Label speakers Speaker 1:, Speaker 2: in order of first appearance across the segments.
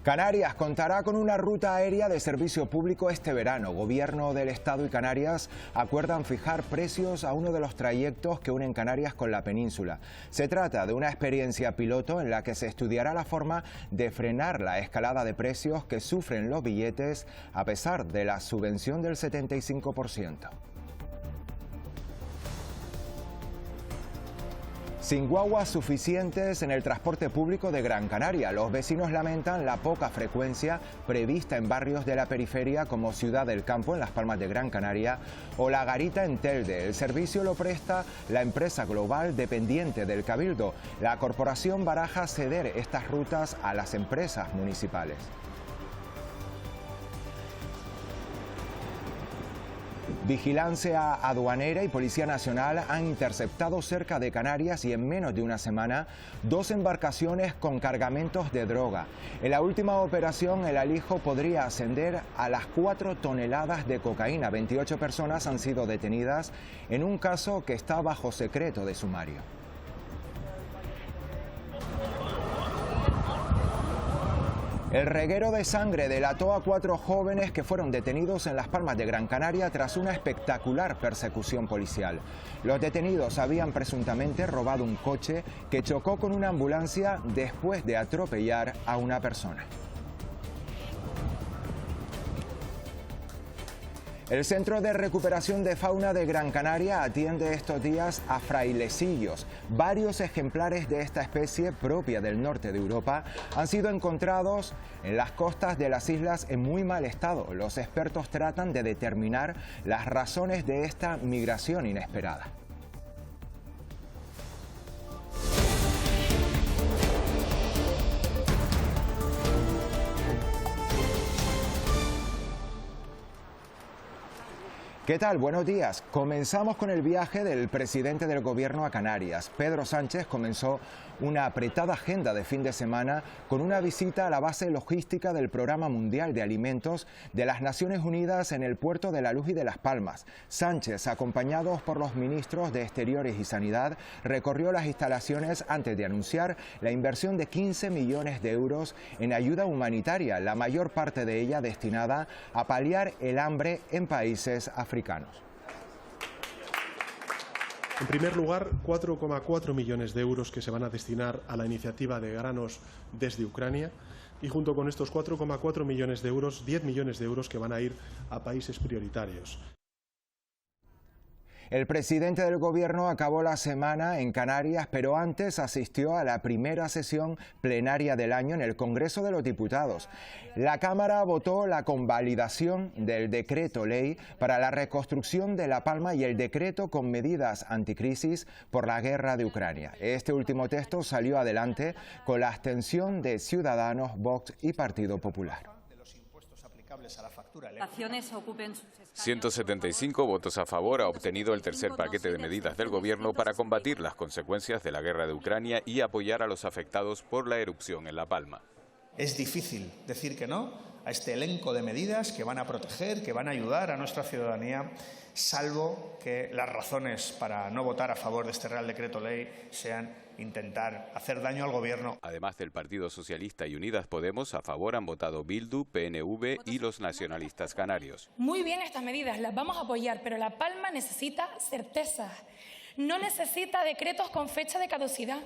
Speaker 1: Canarias contará con una ruta aérea de servicio público este verano. Gobierno del Estado y Canarias acuerdan fijar precios a uno de los trayectos que unen Canarias con la península. Se trata de una experiencia piloto en la que se estudiará la forma de frenar la escalada de precios que sufren los billetes a pesar de la subvención del 75%. Sin guaguas suficientes en el transporte público de Gran Canaria, los vecinos lamentan la poca frecuencia prevista en barrios de la periferia como Ciudad del Campo en Las Palmas de Gran Canaria o La Garita en Telde. El servicio lo presta la empresa global dependiente del Cabildo. La corporación baraja ceder estas rutas a las empresas municipales. Vigilancia aduanera y Policía Nacional han interceptado cerca de Canarias y en menos de una semana 2 embarcaciones con cargamentos de droga. En la última operación el alijo podría ascender a las 4 toneladas de cocaína. 28 personas han sido detenidas en un caso que está bajo secreto de sumario. El reguero de sangre delató a 4 jóvenes que fueron detenidos en Las Palmas de Gran Canaria tras una espectacular persecución policial. Los detenidos habían presuntamente robado un coche que chocó con una ambulancia después de atropellar a una persona. El Centro de Recuperación de Fauna de Gran Canaria atiende estos días a frailecillos. Varios ejemplares de esta especie propia del norte de Europa han sido encontrados en las costas de las islas en muy mal estado. Los expertos tratan de determinar las razones de esta migración inesperada. ¿Qué tal? Buenos días. Comenzamos con el viaje del presidente del Gobierno a Canarias. Pedro Sánchez comenzó una apretada agenda de fin de semana con una visita a la base logística del Programa Mundial de Alimentos de las Naciones Unidas en el puerto de La Luz y de Las Palmas. Sánchez, acompañado por los ministros de Exteriores y Sanidad, recorrió las instalaciones antes de anunciar la inversión de 15 millones de euros en ayuda humanitaria, la mayor parte de ella destinada a paliar el hambre en países africanos.
Speaker 2: En primer lugar, 4,4 millones de euros que se van a destinar a la iniciativa de granos desde Ucrania y junto con estos 4,4 millones de euros, 10 millones de euros que van a ir a países prioritarios.
Speaker 1: El presidente del Gobierno acabó la semana en Canarias, pero antes asistió a la primera sesión plenaria del año en el Congreso de los Diputados. La Cámara votó la convalidación del decreto ley para la reconstrucción de La Palma y el decreto con medidas anticrisis por la guerra de Ucrania. Este último texto salió adelante con la abstención de Ciudadanos, Vox y Partido Popular.
Speaker 3: 175 votos a favor ha obtenido el tercer paquete de medidas del Gobierno para combatir las consecuencias de la guerra de Ucrania y apoyar a los afectados por la erupción en La Palma.
Speaker 4: Es difícil decir que no a este elenco de medidas que van a proteger, que van a ayudar a nuestra ciudadanía, salvo que las razones para no votar a favor de este Real Decreto Ley sean intentar hacer daño al Gobierno.
Speaker 3: Además del Partido Socialista y Unidas Podemos, a favor han votado Bildu, PNV y los nacionalistas canarios.
Speaker 5: Muy bien estas medidas, las vamos a apoyar, pero La Palma necesita certezas, no necesita decretos con fecha de caducidad.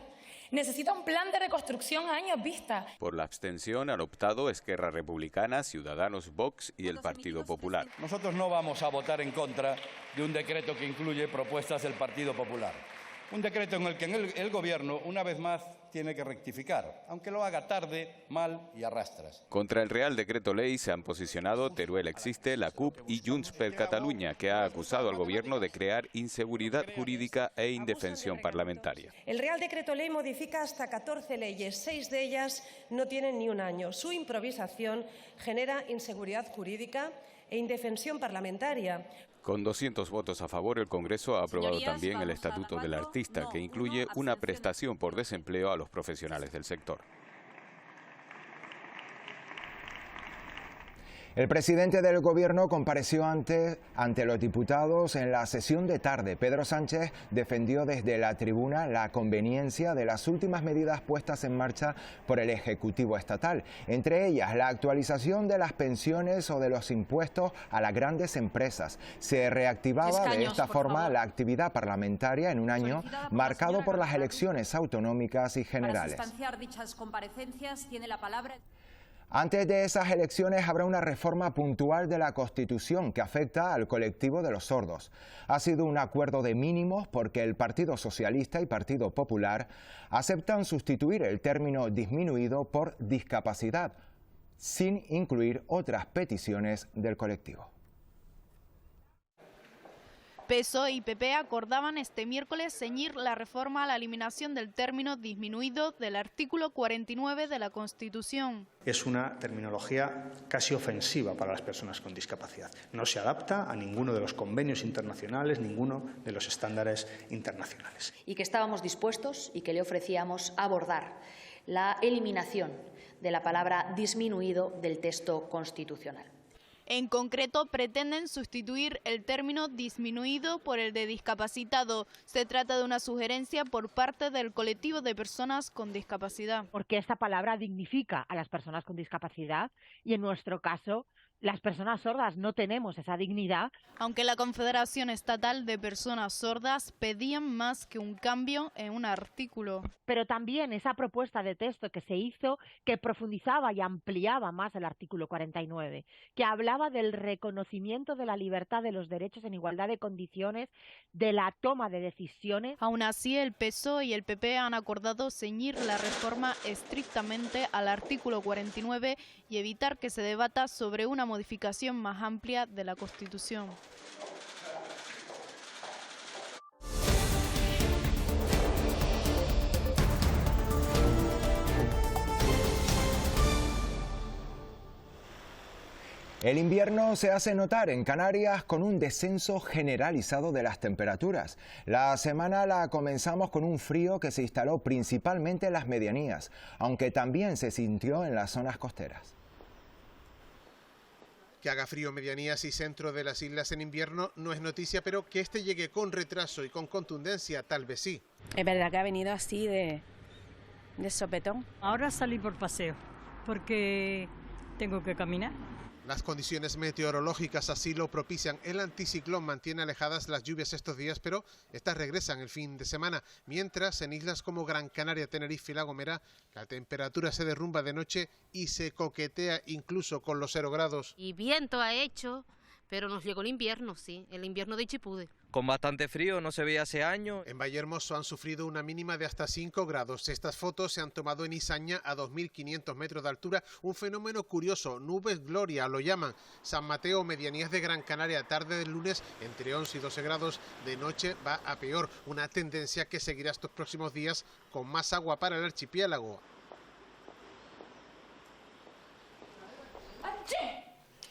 Speaker 5: Necesita un plan de reconstrucción a años vista.
Speaker 3: Por la abstención han optado Esquerra Republicana, Ciudadanos, Vox y el Partido Popular.
Speaker 6: Nosotros no vamos a votar en contra de un decreto que incluye propuestas del Partido Popular. Un decreto en el que el Gobierno, una vez más, tiene que rectificar, aunque lo haga tarde, mal y a rastras.
Speaker 3: Contra el Real Decreto Ley se han posicionado Teruel Existe, la CUP y Junts per Catalunya, que ha acusado al Gobierno de crear inseguridad jurídica e indefensión parlamentaria.
Speaker 7: El Real Decreto Ley modifica hasta 14 leyes, 6 de ellas no tienen ni un año. Su improvisación genera inseguridad jurídica e indefensión parlamentaria.
Speaker 3: Con 200 votos a favor, el Congreso ha aprobado también el Estatuto del Artista, que incluye una prestación por desempleo a los profesionales del sector.
Speaker 1: El presidente del Gobierno compareció ante los diputados en la sesión de tarde. Pedro Sánchez defendió desde la tribuna la conveniencia de las últimas medidas puestas en marcha por el Ejecutivo estatal, entre ellas la actualización de las pensiones o de los impuestos a las grandes empresas. Se reactivaba de esta forma la actividad parlamentaria en un año marcado por las elecciones autonómicas y generales.
Speaker 8: Para sustanciar dichas comparecencias tiene la palabra.
Speaker 1: Antes de esas elecciones habrá una reforma puntual de la Constitución que afecta al colectivo de los sordos. Ha sido un acuerdo de mínimos porque el Partido Socialista y Partido Popular aceptan sustituir el término disminuido por discapacidad, sin incluir otras peticiones del colectivo.
Speaker 9: PSOE y PP acordaban este miércoles ceñir la reforma a la eliminación del término disminuido del artículo 49 de la Constitución.
Speaker 4: Es una terminología casi ofensiva para las personas con discapacidad. No se adapta a ninguno de los convenios internacionales, ninguno de los estándares internacionales.
Speaker 8: Y que estábamos dispuestos y que le ofrecíamos abordar la eliminación de la palabra disminuido del texto constitucional.
Speaker 9: En concreto, pretenden sustituir el término disminuido por el de discapacitado. Se trata de una sugerencia por parte del colectivo de personas con discapacidad.
Speaker 10: Porque esta palabra dignifica a las personas con discapacidad y en nuestro caso las personas sordas no tenemos esa dignidad.
Speaker 9: Aunque la Confederación Estatal de Personas Sordas pedían más que un cambio en un artículo.
Speaker 10: Pero también esa propuesta de texto que se hizo, que profundizaba y ampliaba más el artículo 49, que hablaba del reconocimiento de la libertad de los derechos en igualdad de condiciones, de la toma de decisiones.
Speaker 9: Aún así, el PSOE y el PP han acordado ceñir la reforma estrictamente al artículo 49 y evitar que se debata sobre una modificación más amplia de la Constitución.
Speaker 1: El invierno se hace notar en Canarias con un descenso generalizado de las temperaturas. La semana la comenzamos con un frío que se instaló principalmente en las medianías, aunque también se sintió en las zonas costeras.
Speaker 11: Que haga frío en medianías y centro de las islas en invierno no es noticia, pero que este llegue con retraso y con contundencia, tal vez sí.
Speaker 12: Es verdad que ha venido así de sopetón.
Speaker 13: Ahora salí por paseo, porque tengo que caminar.
Speaker 11: Las condiciones meteorológicas así lo propician. El anticiclón mantiene alejadas las lluvias estos días, pero estas regresan el fin de semana. Mientras, en islas como Gran Canaria, Tenerife y La Gomera, la temperatura se derrumba de noche y se coquetea incluso con los 0 grados.
Speaker 14: Y viento ha hecho, pero nos llegó el invierno, sí, el invierno de Chipude.
Speaker 15: Con bastante frío, no se veía hace años.
Speaker 11: En Vallehermoso han sufrido una mínima de hasta 5 grados. Estas fotos se han tomado en Izaña a 2.500 metros de altura. Un fenómeno curioso, nubes gloria lo llaman. San Mateo, medianías de Gran Canaria, tarde del lunes entre 11 y 12 grados. De noche va a peor. Una tendencia que seguirá estos próximos días con más agua para el archipiélago.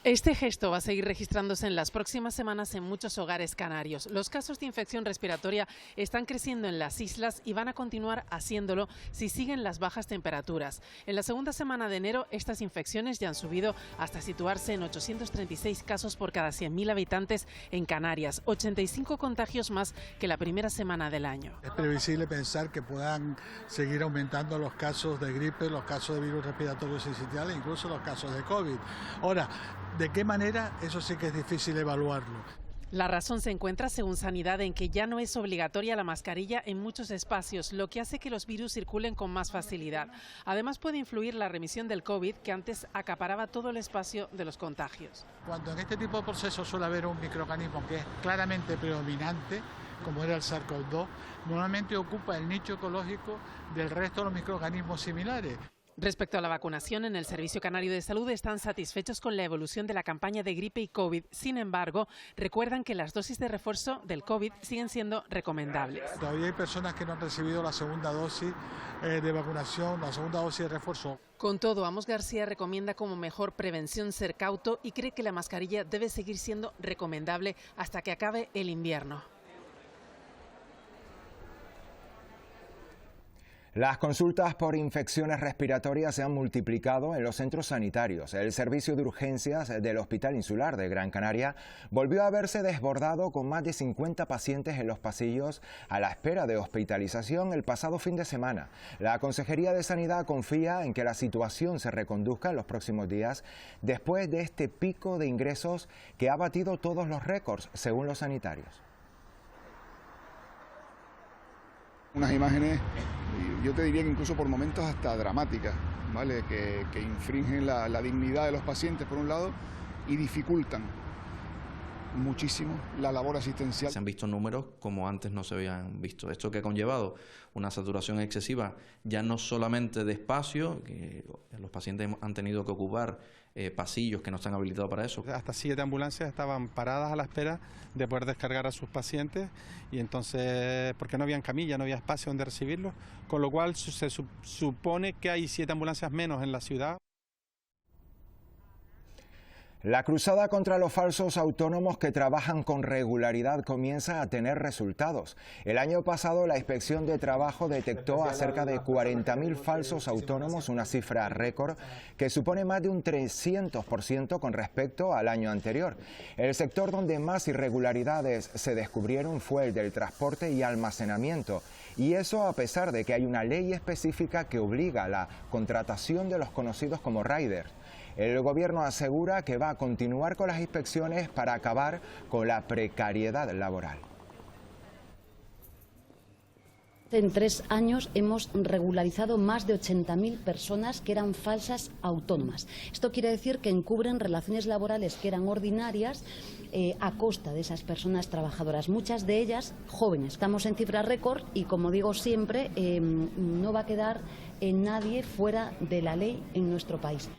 Speaker 16: Este gesto va a seguir registrándose en las próximas semanas en muchos hogares canarios. Los casos de infección respiratoria están creciendo en las islas y van a continuar haciéndolo si siguen las bajas temperaturas. En la segunda semana de enero, estas infecciones ya han subido hasta situarse en 836 casos por cada 100.000 habitantes en Canarias, 85 contagios más que la primera semana del año.
Speaker 17: Es previsible pensar que puedan seguir aumentando los casos de gripe, los casos de virus respiratorios sincitiales, incluso los casos de COVID. Ahora, ¿de qué manera? Eso sí que es difícil evaluarlo.
Speaker 16: La razón se encuentra, según Sanidad, en que ya no es obligatoria la mascarilla en muchos espacios, lo que hace que los virus circulen con más facilidad. Además, puede influir la remisión del COVID, que antes acaparaba todo el espacio de los contagios.
Speaker 17: Cuando en este tipo de procesos suele haber un microorganismo que es claramente predominante, como era el SARS-CoV-2, normalmente ocupa el nicho ecológico del resto de los microorganismos similares.
Speaker 16: Respecto a la vacunación, en el Servicio Canario de Salud están satisfechos con la evolución de la campaña de gripe y COVID. Sin embargo, recuerdan que las dosis de refuerzo del COVID siguen siendo recomendables.
Speaker 17: Todavía hay personas que no han recibido la segunda dosis de vacunación, la segunda dosis de refuerzo.
Speaker 16: Con todo, Amos García recomienda como mejor prevención ser cauto y cree que la mascarilla debe seguir siendo recomendable hasta que acabe el invierno.
Speaker 1: Las consultas por infecciones respiratorias se han multiplicado en los centros sanitarios. El servicio de urgencias del Hospital Insular de Gran Canaria volvió a verse desbordado con más de 50 pacientes en los pasillos a la espera de hospitalización el pasado fin de semana. La Consejería de Sanidad confía en que la situación se reconduzca en los próximos días después de este pico de ingresos que ha batido todos los récords, según los sanitarios.
Speaker 18: Unas imágenes, yo te diría que incluso por momentos hasta dramáticas, ¿vale? Que infringen la dignidad de los pacientes por un lado y dificultan muchísimo la labor asistencial.
Speaker 19: Se han visto números como antes no se habían visto. Esto que ha conllevado una saturación excesiva, ya no solamente de espacio, que los pacientes han tenido que ocupar pasillos que no están habilitados para eso.
Speaker 20: Hasta 7 ambulancias estaban paradas a la espera de poder descargar a sus pacientes y entonces, porque no habían camilla, no había espacio donde recibirlos, con lo cual se supone que hay 7 ambulancias menos en la ciudad.
Speaker 1: La cruzada contra los falsos autónomos que trabajan con regularidad comienza a tener resultados. El año pasado la Inspección de Trabajo detectó a cerca de 40.000 falsos autónomos, una cifra récord que supone más de un 300% con respecto al año anterior. El sector donde más irregularidades se descubrieron fue el del transporte y almacenamiento. Y eso a pesar de que hay una ley específica que obliga a la contratación de los conocidos como riders. El gobierno asegura que va a continuar con las inspecciones para acabar con la precariedad laboral.
Speaker 21: En 3 años hemos regularizado más de 80.000 personas que eran falsas autónomas. Esto quiere decir que encubren relaciones laborales que eran ordinarias a costa de esas personas trabajadoras, muchas de ellas jóvenes. Estamos en cifras récord y, como digo siempre, no va a quedar nadie fuera de la ley en nuestro país.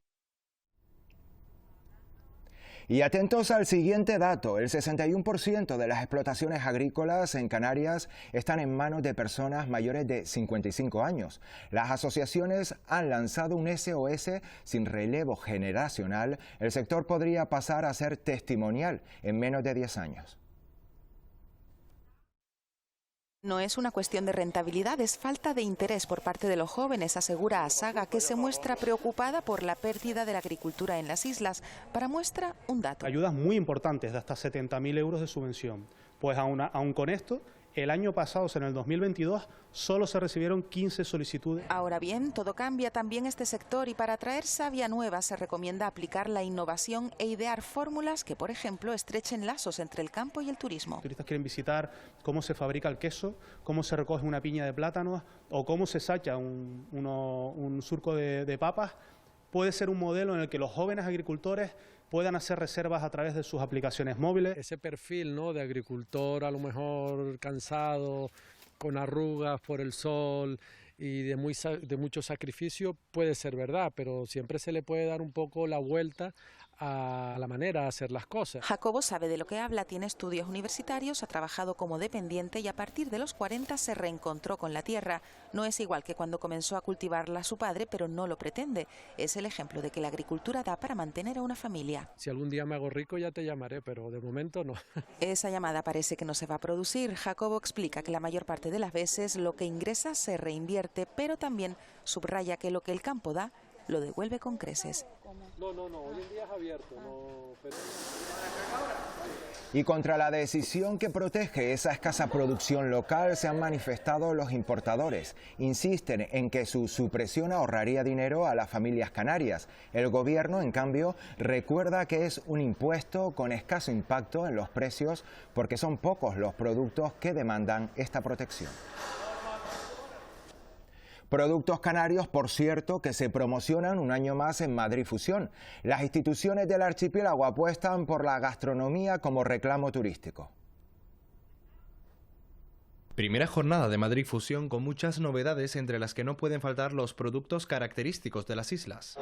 Speaker 1: Y atentos al siguiente dato, el 61% de las explotaciones agrícolas en Canarias están en manos de personas mayores de 55 años. Las asociaciones han lanzado un SOS sin relevo generacional. El sector podría pasar a ser testimonial en menos de 10 años.
Speaker 22: No es una cuestión de rentabilidad, es falta de interés por parte de los jóvenes, asegura Asaga, que se muestra preocupada por la pérdida de la agricultura en las islas. Para muestra, un dato.
Speaker 23: Ayudas muy importantes de hasta 70.000 euros de subvención. Pues aún con esto, el año pasado, en el 2022, solo se recibieron 15 solicitudes.
Speaker 22: Ahora bien, todo cambia también este sector y para atraer savia nueva se recomienda aplicar la innovación e idear fórmulas que, por ejemplo, estrechen lazos entre el campo y el turismo.
Speaker 23: Los turistas quieren visitar cómo se fabrica el queso, cómo se recoge una piña de plátanos o cómo se sacha un surco de papas. Puede ser un modelo en el que los jóvenes agricultores puedan hacer reservas a través de sus aplicaciones móviles.
Speaker 24: Ese perfil, ¿no?, de agricultor a lo mejor cansado, con arrugas por el sol y de mucho sacrificio puede ser verdad, pero siempre se le puede dar un poco la vuelta a la manera de hacer las cosas.
Speaker 22: Jacobo sabe de lo que habla, tiene estudios universitarios, ha trabajado como dependiente y a partir de los 40 se reencontró con la tierra. No es igual que cuando comenzó a cultivarla su padre, pero no lo pretende. Es el ejemplo de que la agricultura da para mantener a una familia.
Speaker 24: Si algún día me hago rico ya te llamaré, pero de momento no.
Speaker 22: Esa llamada parece que no se va a producir. Jacobo explica que la mayor parte de las veces lo que ingresa se reinvierte, pero también subraya que lo que el campo da lo devuelve con creces.
Speaker 24: No, hoy en día es abierto.
Speaker 1: Y contra la decisión que protege esa escasa producción local se han manifestado los importadores. Insisten en que su supresión ahorraría dinero a las familias canarias. El gobierno, en cambio, recuerda que es un impuesto con escaso impacto en los precios porque son pocos los productos que demandan esta protección. Productos canarios, por cierto, que se promocionan un año más en Madrid Fusión. Las instituciones del archipiélago apuestan por la gastronomía como reclamo turístico.
Speaker 25: Primera jornada de Madrid Fusión con muchas novedades, entre las que no pueden faltar los productos característicos de las islas.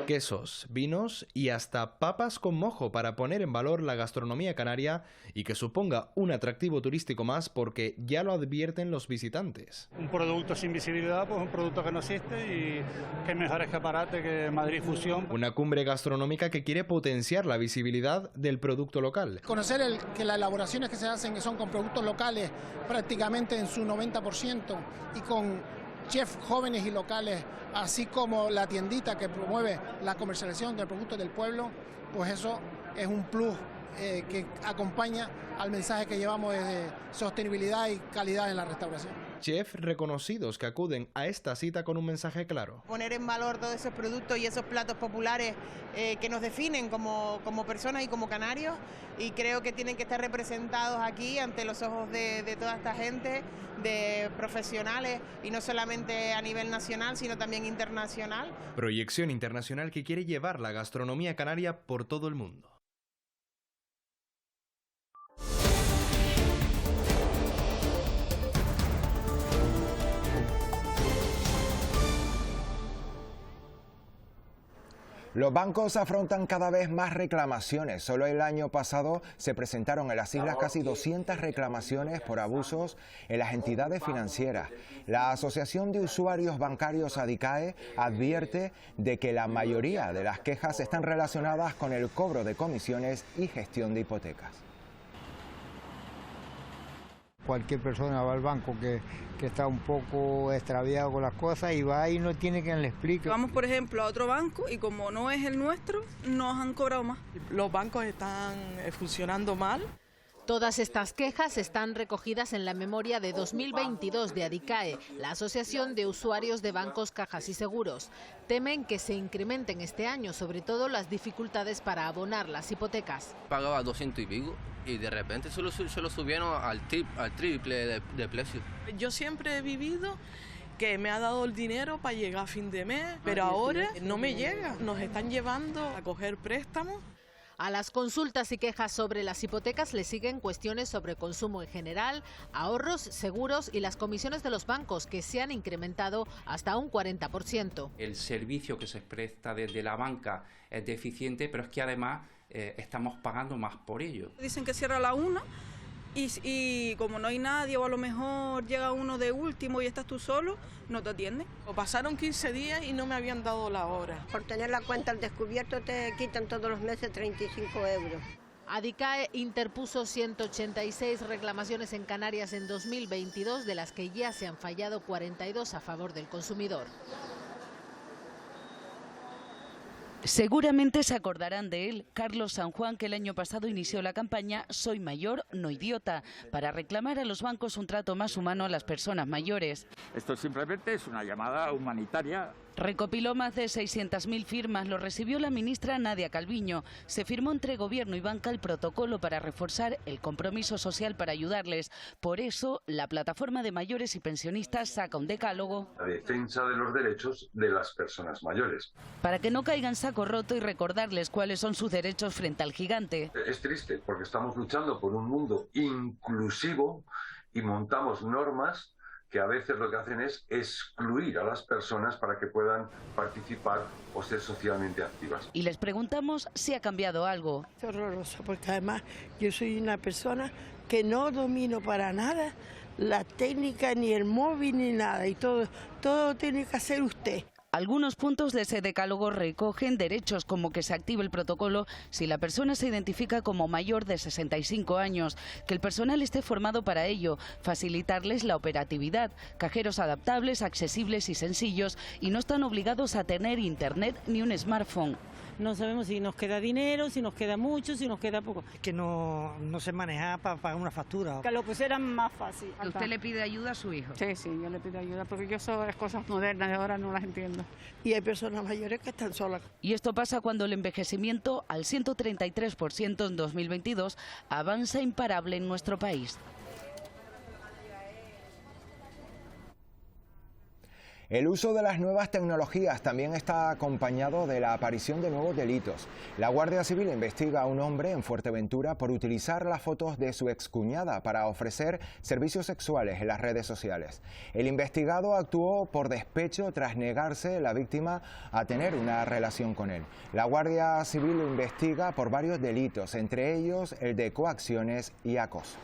Speaker 25: quesos, vinos y hasta papas con mojo para poner en valor la gastronomía canaria y que suponga un atractivo turístico más, porque ya lo advierten los visitantes.
Speaker 23: Un producto sin visibilidad, pues un producto que no existe, y qué mejor escaparate que Madrid Fusión.
Speaker 25: Una cumbre gastronómica que quiere potenciar la visibilidad del producto local.
Speaker 2: Conocer que las elaboraciones que se hacen son con productos locales prácticamente en su 90% y con chefs jóvenes y locales, así como la tiendita que promueve la comercialización del producto del pueblo, pues eso es un plus que acompaña al mensaje que llevamos de sostenibilidad y calidad en la restauración.
Speaker 25: Chefs reconocidos que acuden a esta cita con un mensaje claro.
Speaker 3: Poner en valor todos esos productos y esos platos populares que nos definen como personas y como canarios, y creo que tienen que estar representados aquí ante los ojos de toda esta gente, de profesionales, y no solamente a nivel nacional, sino también internacional.
Speaker 25: Proyección internacional que quiere llevar la gastronomía canaria por todo el mundo.
Speaker 1: Los bancos afrontan cada vez más reclamaciones. Solo el año pasado se presentaron en las islas casi 200 reclamaciones por abusos en las entidades financieras. La Asociación de Usuarios Bancarios ADICAE advierte de que la mayoría de las quejas están relacionadas con el cobro de comisiones y gestión de hipotecas.
Speaker 5: Cualquier persona va al banco que está un poco extraviado con las cosas y va y no tiene quien le explique.
Speaker 6: Vamos, por ejemplo, a otro banco y como no es el nuestro, nos han cobrado más.
Speaker 7: Los bancos están funcionando mal.
Speaker 26: Todas estas quejas están recogidas en la memoria de 2022 de ADICAE, la Asociación de Usuarios de Bancos, Cajas y Seguros. Temen que se incrementen este año, sobre todo las dificultades para abonar las hipotecas.
Speaker 27: Pagaba 200 y pico y de repente se lo subieron al triple de precio.
Speaker 7: Yo siempre he vivido que me ha dado el dinero para llegar a fin de mes, pero ahora no me llega. Nos están llevando a coger préstamos.
Speaker 26: A las consultas y quejas sobre las hipotecas le siguen cuestiones sobre consumo en general, ahorros, seguros y las comisiones de los bancos, que se han incrementado hasta un 40%.
Speaker 28: El servicio que se presta desde la banca es deficiente, pero es que además estamos pagando más por ello.
Speaker 6: Dicen que cierra a la 1 y como no hay nadie, o a lo mejor llega uno de último y estás tú solo, no te atienden.
Speaker 7: O pasaron 15 días y no me habían dado la hora.
Speaker 29: Por tener la cuenta al descubierto te quitan todos los meses 35 euros.
Speaker 26: ADICAE interpuso 186 reclamaciones en Canarias en 2022, de las que ya se han fallado 42 a favor del consumidor.
Speaker 30: Seguramente se acordarán de él, Carlos San Juan, que el año pasado inició la campaña Soy mayor, no idiota, para reclamar a los bancos un trato más humano a las personas mayores.
Speaker 31: Esto simplemente es una llamada humanitaria.
Speaker 30: Recopiló más de 600.000 firmas, lo recibió la ministra Nadia Calviño. Se firmó entre Gobierno y banca el protocolo para reforzar el compromiso social para ayudarles. Por eso, la plataforma de mayores y pensionistas saca un decálogo.
Speaker 32: La defensa de los derechos de las personas mayores.
Speaker 30: Para que no caigan saco roto y recordarles cuáles son sus derechos frente al gigante.
Speaker 32: Es triste porque estamos luchando por un mundo inclusivo y montamos normas que a veces lo que hacen es excluir a las personas para que puedan participar o ser socialmente activas.
Speaker 30: Y les preguntamos si ha cambiado algo.
Speaker 7: Es horroroso, porque además yo soy una persona que no domino para nada la técnica, ni el móvil, ni nada, y todo tiene que hacer usted.
Speaker 30: Algunos puntos de ese decálogo recogen derechos, como que se active el protocolo si la persona se identifica como mayor de 65 años, que el personal esté formado para ello, facilitarles la operatividad, cajeros adaptables, accesibles y sencillos, y no están obligados a tener internet ni un smartphone.
Speaker 7: No sabemos si nos queda dinero, si nos queda mucho, si nos queda poco.
Speaker 33: Es que no se maneja para pagar una factura.
Speaker 6: Que lo pusieran más fácil.
Speaker 30: ¿Usted le pide ayuda a su hijo?
Speaker 6: Sí, yo le pido ayuda, porque yo esas cosas modernas de ahora no las entiendo.
Speaker 7: Y hay personas mayores que están solas.
Speaker 30: Y esto pasa cuando el envejecimiento, al 133% en 2022, avanza imparable en nuestro país.
Speaker 1: El uso de las nuevas tecnologías también está acompañado de la aparición de nuevos delitos. La Guardia Civil investiga a un hombre en Fuerteventura por utilizar las fotos de su excuñada para ofrecer servicios sexuales en las redes sociales. El investigado actuó por despecho tras negarse la víctima a tener una relación con él. La Guardia Civil lo investiga por varios delitos, entre ellos el de coacciones y acoso.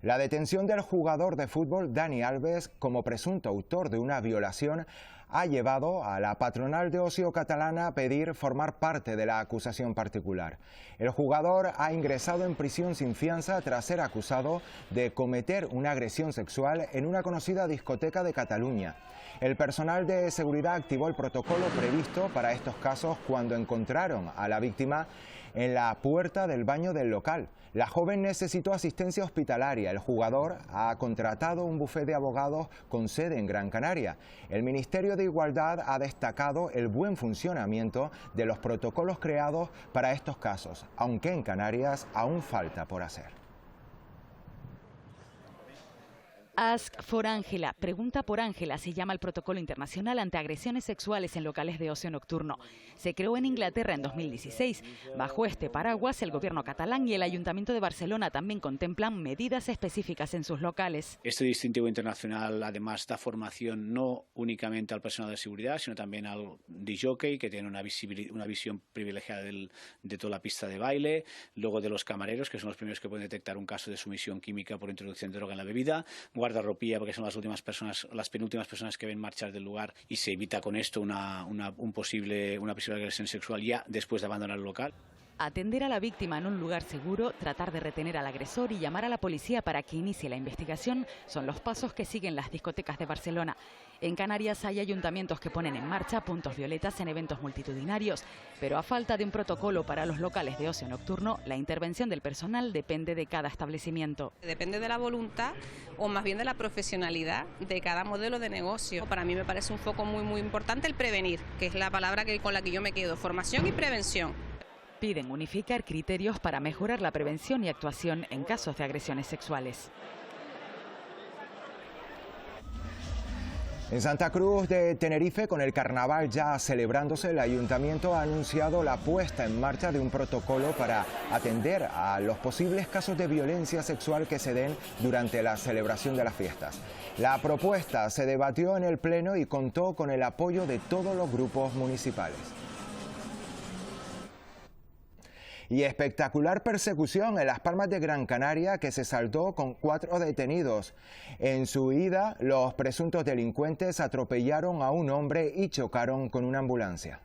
Speaker 1: La detención del jugador de fútbol Dani Alves como presunto autor de una violación ha llevado a la patronal de ocio catalana a pedir formar parte de la acusación particular. El jugador ha ingresado en prisión sin fianza tras ser acusado de cometer una agresión sexual en una conocida discoteca de Cataluña. El personal de seguridad activó el protocolo previsto para estos casos cuando encontraron a la víctima en la puerta del baño del local. La joven necesitó asistencia hospitalaria. El jugador ha contratado un bufete de abogados con sede en Gran Canaria. El Ministerio de Igualdad ha destacado el buen funcionamiento de los protocolos creados para estos casos, aunque en Canarias aún falta por hacer.
Speaker 4: Ask for Ángela, pregunta por Ángela, se llama el protocolo internacional ante agresiones sexuales en locales de ocio nocturno. Se creó en Inglaterra en 2016. Bajo este paraguas, el gobierno catalán y el Ayuntamiento de Barcelona también contemplan medidas específicas en sus locales.
Speaker 8: Este distintivo internacional además da formación no únicamente al personal de seguridad, sino también al disjockey, que tiene una visión privilegiada de toda la pista de baile, luego de los camareros, que son los primeros que pueden detectar un caso de sumisión química por introducción de droga en la bebida, guardarropía, porque son las penúltimas personas que ven marchar del lugar, y se evita con esto una posible agresión sexual ya después de abandonar el local.
Speaker 4: Atender a la víctima en un lugar seguro, tratar de retener al agresor y llamar a la policía para que inicie la investigación son los pasos que siguen las discotecas de Barcelona. En Canarias hay ayuntamientos que ponen en marcha puntos violetas en eventos multitudinarios, pero a falta de un protocolo para los locales de ocio nocturno, la intervención del personal depende de cada establecimiento.
Speaker 9: Depende de la voluntad o más bien de la profesionalidad de cada modelo de negocio. Para mí me parece un foco muy importante el prevenir, que es la palabra con la que yo me quedo, formación y prevención.
Speaker 4: Piden unificar criterios para mejorar la prevención y actuación en casos de agresiones sexuales.
Speaker 1: En Santa Cruz de Tenerife, con el carnaval ya celebrándose, el ayuntamiento ha anunciado la puesta en marcha de un protocolo para atender a los posibles casos de violencia sexual que se den durante la celebración de las fiestas. La propuesta se debatió en el Pleno y contó con el apoyo de todos los grupos municipales. Y espectacular persecución en Las Palmas de Gran Canaria que se saldó con 4 detenidos. En su huida, los presuntos delincuentes atropellaron a un hombre y chocaron con una ambulancia.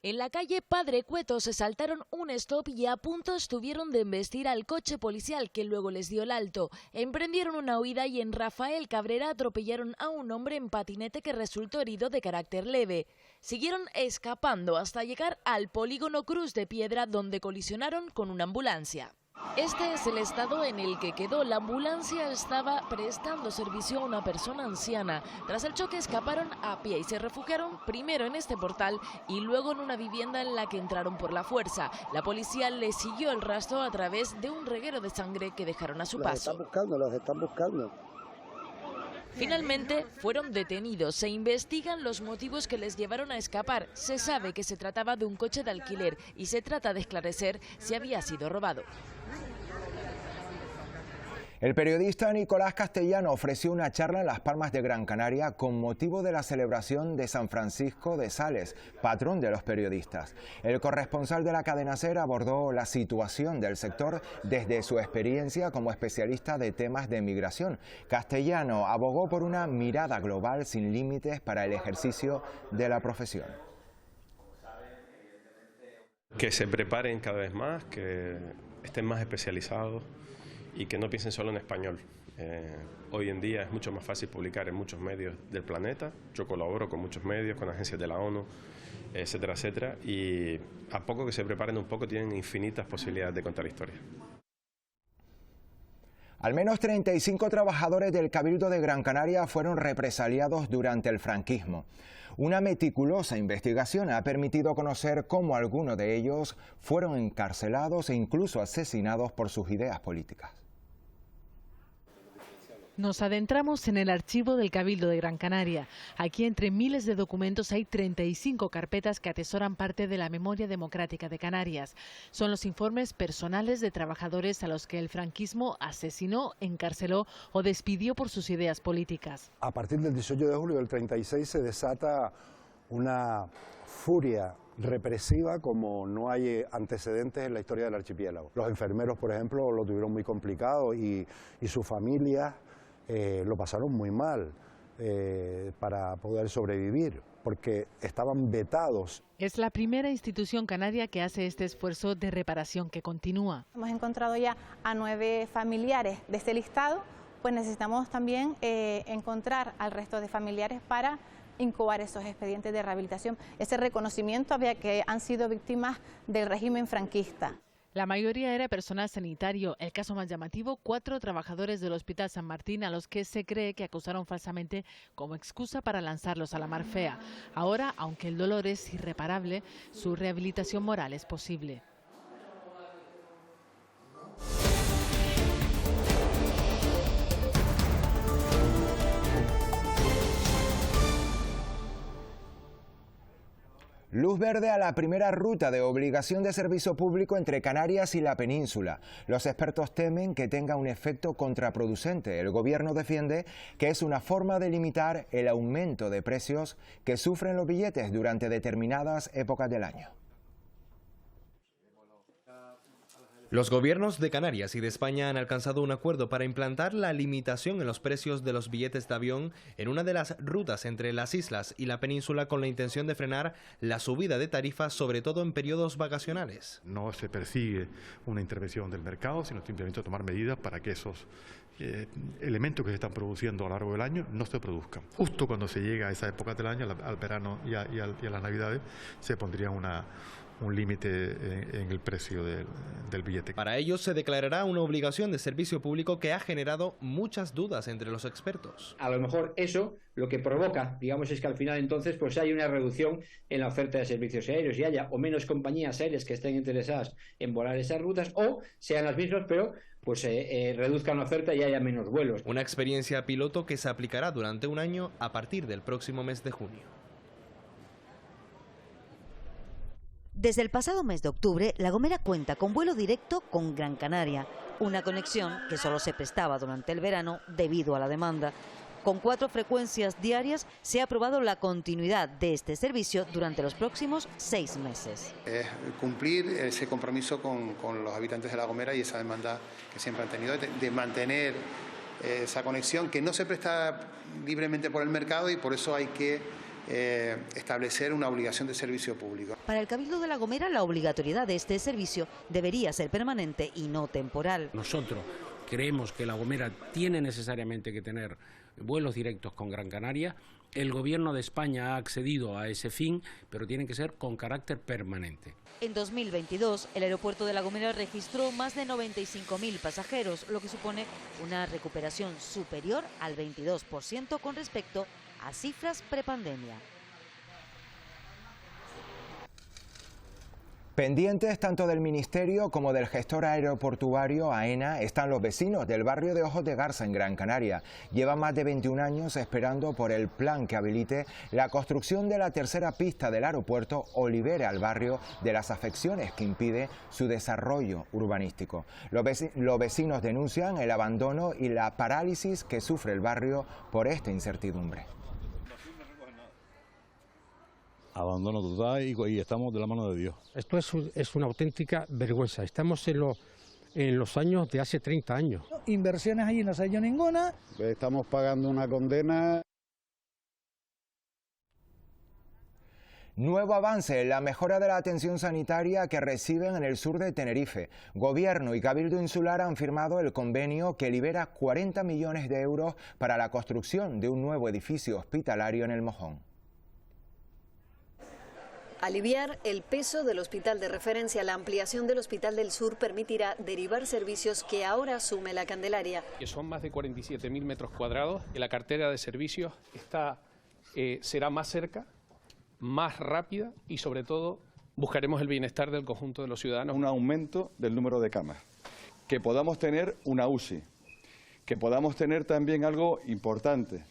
Speaker 10: En la calle Padre Cueto se saltaron un stop y a punto estuvieron de embestir al coche policial que luego les dio el alto. Emprendieron una huida y en Rafael Cabrera atropellaron a un hombre en patinete que resultó herido de carácter leve. Siguieron escapando hasta llegar al polígono Cruz de Piedra, donde colisionaron con una ambulancia. Este es el estado en el que quedó. La ambulancia estaba prestando servicio a una persona anciana. Tras el choque escaparon a pie y se refugiaron primero en este portal y luego en una vivienda en la que entraron por la fuerza. La policía les siguió el rastro a través de un reguero de sangre que dejaron a su paso.
Speaker 11: Los están buscando.
Speaker 10: Finalmente fueron detenidos. Se investigan los motivos que les llevaron a escapar. Se sabe que se trataba de un coche de alquiler y se trata de esclarecer si había sido robado.
Speaker 1: El periodista Nicolás Castellano ofreció una charla en Las Palmas de Gran Canaria con motivo de la celebración de San Francisco de Sales, patrón de los periodistas. El corresponsal de la cadena SER abordó la situación del sector desde su experiencia como especialista de temas de migración. Castellano abogó por una mirada global sin límites para el ejercicio de la profesión.
Speaker 12: Que se preparen cada vez más, que estén más especializados y que no piensen solo en español. Hoy en día es mucho más fácil publicar en muchos medios del planeta. Yo colaboro con muchos medios, con agencias de la ONU, etcétera, etcétera, y a poco que se preparen un poco tienen infinitas posibilidades de contar historias.
Speaker 1: Al menos 35 trabajadores del Cabildo de Gran Canaria fueron represaliados durante el franquismo. Una meticulosa investigación ha permitido conocer cómo algunos de ellos fueron encarcelados e incluso asesinados por sus ideas políticas.
Speaker 26: Nos adentramos en el archivo del Cabildo de Gran Canaria. Aquí, entre miles de documentos, hay 35 carpetas que atesoran parte de la memoria democrática de Canarias. Son los informes personales de trabajadores a los que el franquismo asesinó, encarceló o despidió por sus ideas políticas.
Speaker 11: A partir del 18 de julio del 36 se desata una furia represiva como no hay antecedentes en la historia del archipiélago. Los enfermeros, por ejemplo, lo tuvieron muy complicado y sus familias lo pasaron muy mal para poder sobrevivir, porque estaban vetados.
Speaker 26: Es la primera institución canaria que hace este esfuerzo de reparación que continúa.
Speaker 13: Hemos encontrado ya a 9 familiares de este listado, pues necesitamos también encontrar al resto de familiares para incubar esos expedientes de rehabilitación, ese reconocimiento a que han sido víctimas del régimen franquista.
Speaker 26: La mayoría era personal sanitario. El caso más llamativo, 4 trabajadores del Hospital San Martín a los que se cree que acusaron falsamente como excusa para lanzarlos a la mar fea. Ahora, aunque el dolor es irreparable, su rehabilitación moral es posible.
Speaker 1: Luz verde a la primera ruta de obligación de servicio público entre Canarias y la península. Los expertos temen que tenga un efecto contraproducente. El gobierno defiende que es una forma de limitar el aumento de precios que sufren los billetes durante determinadas épocas del año.
Speaker 25: Los gobiernos de Canarias y de España han alcanzado un acuerdo para implantar la limitación en los precios de los billetes de avión en una de las rutas entre las islas y la península, con la intención de frenar la subida de tarifas, sobre todo en periodos vacacionales.
Speaker 14: No se persigue una intervención del mercado, sino simplemente tomar medidas para que esos elementos que se están produciendo a lo largo del año no se produzcan. Justo cuando se llega a esa época del año, al verano y a las Navidades, se pondría un límite en el precio del billete.
Speaker 25: Para ello se declarará una obligación de servicio público que ha generado muchas dudas entre los expertos.
Speaker 15: A lo mejor eso lo que provoca, digamos, es que al final entonces pues hay una reducción en la oferta de servicios aéreos y haya o menos compañías aéreas que estén interesadas en volar esas rutas, o sean las mismas pero pues reduzcan la oferta y haya menos vuelos.
Speaker 25: Una experiencia piloto que se aplicará durante un año a partir del próximo mes de junio.
Speaker 16: Desde el pasado mes de octubre, La Gomera cuenta con vuelo directo con Gran Canaria, una conexión que solo se prestaba durante el verano debido a la demanda. Con 4 frecuencias diarias se ha aprobado la continuidad de este servicio durante los próximos 6 meses.
Speaker 17: Es cumplir ese compromiso con los habitantes de La Gomera y esa demanda que siempre han tenido de mantener esa conexión que no se presta libremente por el mercado, y por eso hay que establecer una obligación de servicio público.
Speaker 16: Para el Cabildo de La Gomera, la obligatoriedad de este servicio debería ser permanente y no temporal.
Speaker 18: Nosotros creemos que La Gomera tiene necesariamente que tener vuelos directos con Gran Canaria. El Gobierno de España ha accedido a ese fin, pero tienen que ser con carácter permanente.
Speaker 16: En 2022, el aeropuerto de La Gomera registró más de 95.000 pasajeros, lo que supone una recuperación superior al 22% con respecto a cifras prepandemia.
Speaker 1: Pendientes tanto del Ministerio como del gestor aeroportuario AENA están los vecinos del barrio de Ojos de Garza en Gran Canaria. Llevan más de 21 años esperando por el plan que habilite la construcción de la tercera pista del aeropuerto o libere al barrio de las afecciones que impide su desarrollo urbanístico. Los vecinos denuncian el abandono y la parálisis que sufre el barrio por esta incertidumbre.
Speaker 19: Abandono total y estamos de la mano de Dios.
Speaker 20: Esto es una auténtica vergüenza. Estamos en los años de hace 30 años.
Speaker 21: Inversiones allí no se ha hecho ninguna.
Speaker 19: Estamos pagando una condena.
Speaker 1: Nuevo avance en la mejora de la atención sanitaria que reciben en el sur de Tenerife. Gobierno y Cabildo Insular han firmado el convenio que libera 40 millones de euros para la construcción de un nuevo edificio hospitalario en El Mojón.
Speaker 22: Aliviar el peso del hospital de referencia. La ampliación del Hospital del Sur permitirá derivar servicios que ahora asume la Candelaria.
Speaker 23: Que son más de 47.000 metros cuadrados. La cartera de servicios será más cerca, más rápida y sobre todo buscaremos el bienestar del conjunto de los ciudadanos.
Speaker 19: Un aumento del número de camas, que podamos tener una UCI,
Speaker 2: que podamos tener también algo importante,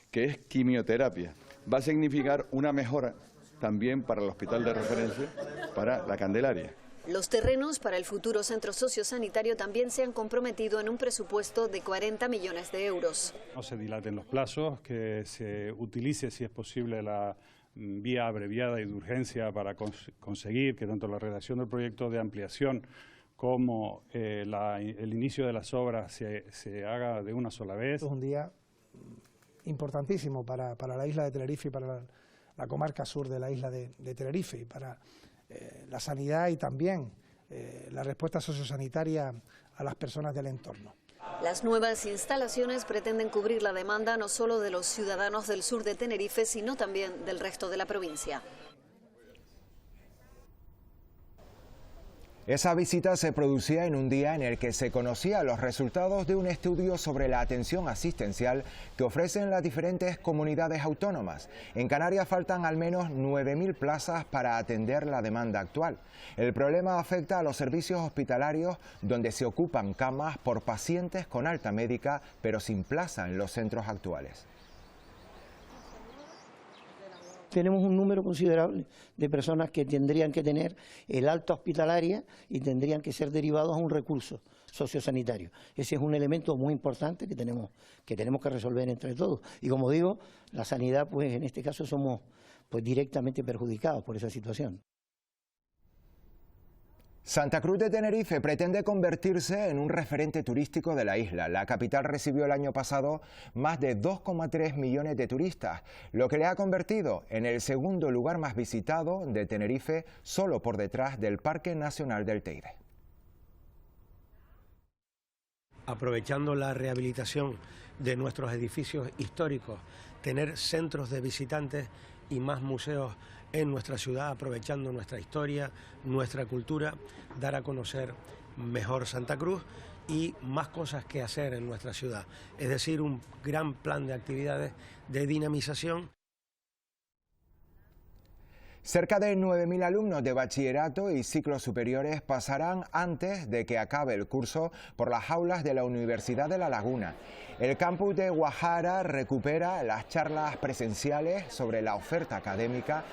Speaker 2: que es quimioterapia. Va a significar una mejora también para el hospital de referencia, para la Candelaria.
Speaker 22: Los terrenos para el futuro centro sociosanitario también se han comprometido en un presupuesto de 40 millones de euros.
Speaker 3: No se dilaten los plazos, que se utilice, si es posible, la vía abreviada y de urgencia para conseguir que tanto la redacción del proyecto de ampliación como el inicio de las obras se haga de una sola vez.
Speaker 21: Es un día importantísimo para la isla de Tenerife y para la comarca sur de la isla de Tenerife y para la sanidad y también la respuesta sociosanitaria a las personas del entorno.
Speaker 22: Las nuevas instalaciones pretenden cubrir la demanda no solo de los ciudadanos del sur de Tenerife, sino también del resto de la provincia.
Speaker 1: Esa visita se producía en un día en el que se conocían los resultados de un estudio sobre la atención asistencial que ofrecen las diferentes comunidades autónomas. En Canarias faltan al menos 9.000 plazas para atender la demanda actual. El problema afecta a los servicios hospitalarios, donde se ocupan camas por pacientes con alta médica, pero sin plaza en los centros actuales.
Speaker 5: Tenemos un número considerable de personas que tendrían que tener el alta hospitalaria y tendrían que ser derivados a un recurso sociosanitario. Ese es un elemento muy importante que tenemos que resolver entre todos. Y como digo, la sanidad, pues en este caso somos pues directamente perjudicados por esa situación.
Speaker 1: Santa Cruz de Tenerife pretende convertirse en un referente turístico de la isla. La capital recibió el año pasado más de 2,3 millones de turistas, lo que le ha convertido en el segundo lugar más visitado de Tenerife, solo por detrás del Parque Nacional del Teide.
Speaker 6: Aprovechando la rehabilitación de nuestros edificios históricos, tener centros de visitantes y más museos en nuestra ciudad, aprovechando nuestra historia, nuestra cultura, dar a conocer mejor Santa Cruz y más cosas que hacer en nuestra ciudad. Es decir, un gran plan de actividades de dinamización.
Speaker 1: Cerca de 9.000 alumnos de bachillerato y ciclos superiores pasarán antes de que acabe el curso por las aulas de la Universidad de La Laguna. El campus de Guajara recupera las charlas presenciales sobre la oferta académica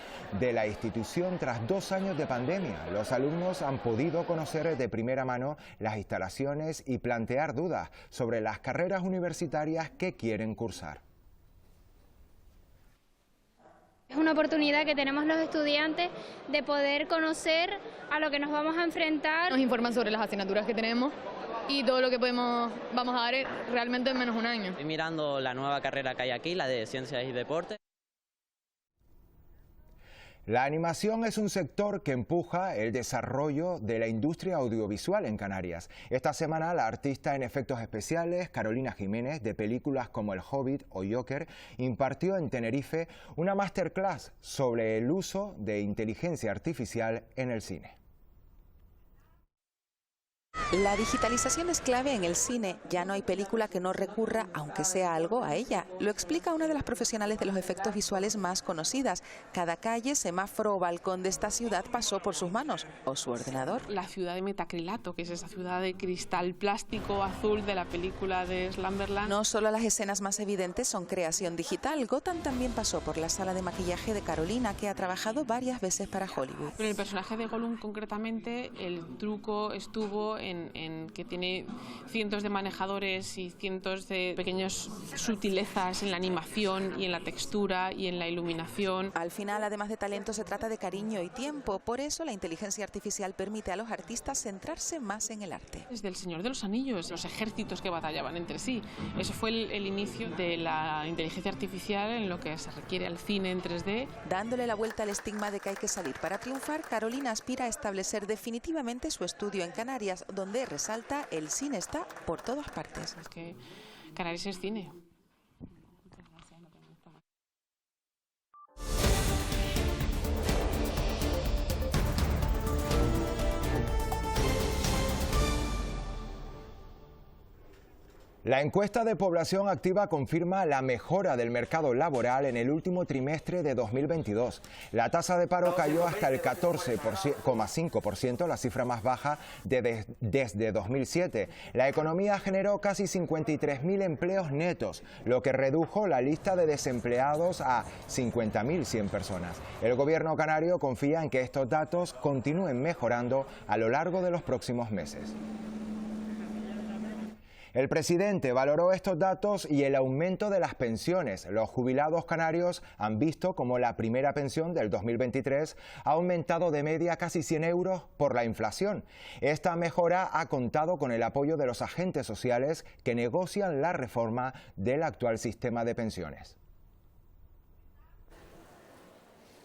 Speaker 1: de la institución tras 2 años de pandemia. Los alumnos han podido conocer de primera mano las instalaciones y plantear dudas sobre las carreras universitarias que quieren cursar.
Speaker 7: Es una oportunidad que tenemos los estudiantes de poder conocer a lo que nos vamos a enfrentar.
Speaker 24: Nos informan sobre las asignaturas que tenemos y todo lo que vamos a dar realmente en menos de un año.
Speaker 27: Estoy mirando la nueva carrera que hay aquí, la de Ciencias y Deportes.
Speaker 1: La animación es un sector que empuja el desarrollo de la industria audiovisual en Canarias. Esta semana la artista en efectos especiales Carolina Jiménez, de películas como El Hobbit o Joker, impartió en Tenerife una masterclass sobre el uso de inteligencia artificial en el cine.
Speaker 28: La digitalización es clave en el cine. Ya no hay película que no recurra, aunque sea algo, a ella. Lo explica una de las profesionales de los efectos visuales más conocidas. Cada calle, semáforo o balcón de esta ciudad pasó por sus manos o su ordenador.
Speaker 29: La ciudad de metacrilato, que es esa ciudad de cristal plástico azul de la película de Slumberland.
Speaker 28: No solo las escenas más evidentes son creación digital. Gotham también pasó por la sala de maquillaje de Carolina, que ha trabajado varias veces para Hollywood.
Speaker 29: Pero el personaje de Gollum concretamente, el truco estuvo en que tiene cientos de manejadores y cientos de pequeñas sutilezas en la animación y en la textura y en la iluminación.
Speaker 28: Al final, además de talento, se trata de cariño y tiempo. Por eso la inteligencia artificial permite a los artistas centrarse más en el arte.
Speaker 29: Desde El Señor de los Anillos, los ejércitos que batallaban entre sí. Eso fue el inicio de la inteligencia artificial en lo que se requiere al cine en 3D.
Speaker 28: Dándole la vuelta al estigma de que hay que salir para triunfar, Carolina aspira a establecer definitivamente su estudio en Canarias, donde resalta el cine está por todas partes.
Speaker 29: Es que Canarias es cine.
Speaker 1: La encuesta de población activa confirma la mejora del mercado laboral en el último trimestre de 2022. La tasa de paro cayó hasta el 14,5%, la cifra más baja desde 2007. La economía generó casi 53.000 empleos netos, lo que redujo la lista de desempleados a 50.100 personas. El gobierno canario confía en que estos datos continúen mejorando a lo largo de los próximos meses. El presidente valoró estos datos y el aumento de las pensiones. Los jubilados canarios han visto como la primera pensión del 2023 ha aumentado de media casi 100 euros por la inflación. Esta mejora ha contado con el apoyo de los agentes sociales que negocian la reforma del actual sistema de pensiones.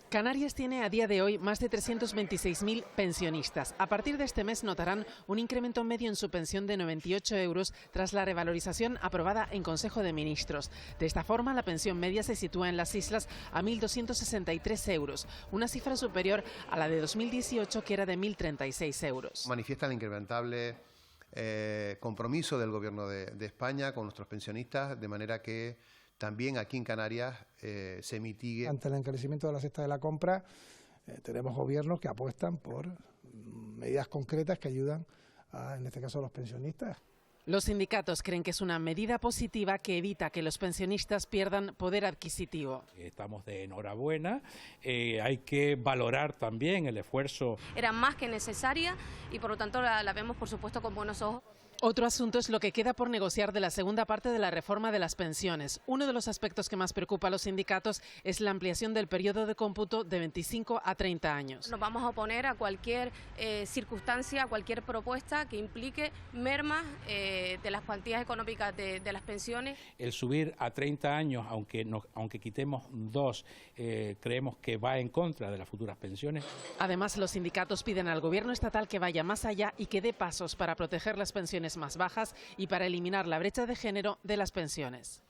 Speaker 4: Canarias tiene a día de hoy más de 326.000 pensionistas. A partir de este mes notarán un incremento medio en su pensión de 98 euros tras la revalorización aprobada en Consejo de Ministros. De esta forma, la pensión media se sitúa en las islas a 1.263 euros, una cifra superior a la de 2018, que era de 1.036 euros.
Speaker 8: Manifiesta el incrementable compromiso del Gobierno de España con nuestros pensionistas, de manera que también aquí en Canarias se mitigue.
Speaker 21: Ante el encarecimiento de la cesta de la compra, tenemos gobiernos que apuestan por medidas concretas que ayudan, en este caso, a los pensionistas.
Speaker 4: Los sindicatos creen que es una medida positiva que evita que los pensionistas pierdan poder adquisitivo.
Speaker 9: Estamos de enhorabuena, hay que valorar también el esfuerzo.
Speaker 10: Era más que necesaria y por lo tanto la vemos, por supuesto, con buenos ojos.
Speaker 4: Otro asunto es lo que queda por negociar de la segunda parte de la reforma de las pensiones. Uno de los aspectos que más preocupa a los sindicatos es la ampliación del periodo de cómputo de 25 a 30 años.
Speaker 10: Nos vamos a oponer a cualquier circunstancia, a cualquier propuesta que implique mermas de las cuantías económicas de las pensiones.
Speaker 9: El subir a 30 años, aunque quitemos 2, creemos que va en contra de las futuras pensiones.
Speaker 4: Además, los sindicatos piden al gobierno estatal que vaya más allá y que dé pasos para proteger las pensiones más bajas y para eliminar la brecha de género de las pensiones.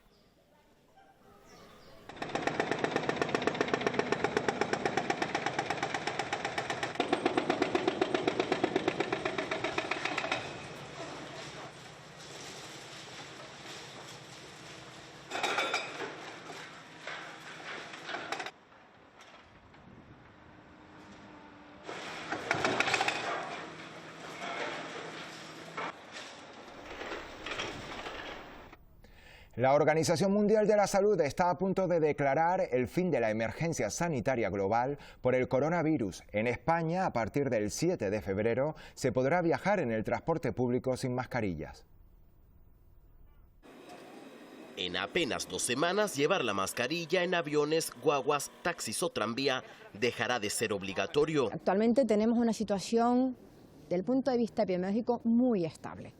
Speaker 1: La Organización Mundial de la Salud está a punto de declarar el fin de la emergencia sanitaria global por el coronavirus. En España, a partir del 7 de febrero, se podrá viajar en el transporte público sin mascarillas.
Speaker 11: En apenas 2 semanas, llevar la mascarilla en aviones, guaguas, taxis o tranvía dejará de ser obligatorio.
Speaker 12: Actualmente tenemos una situación, desde el punto de vista epidemiológico, muy estable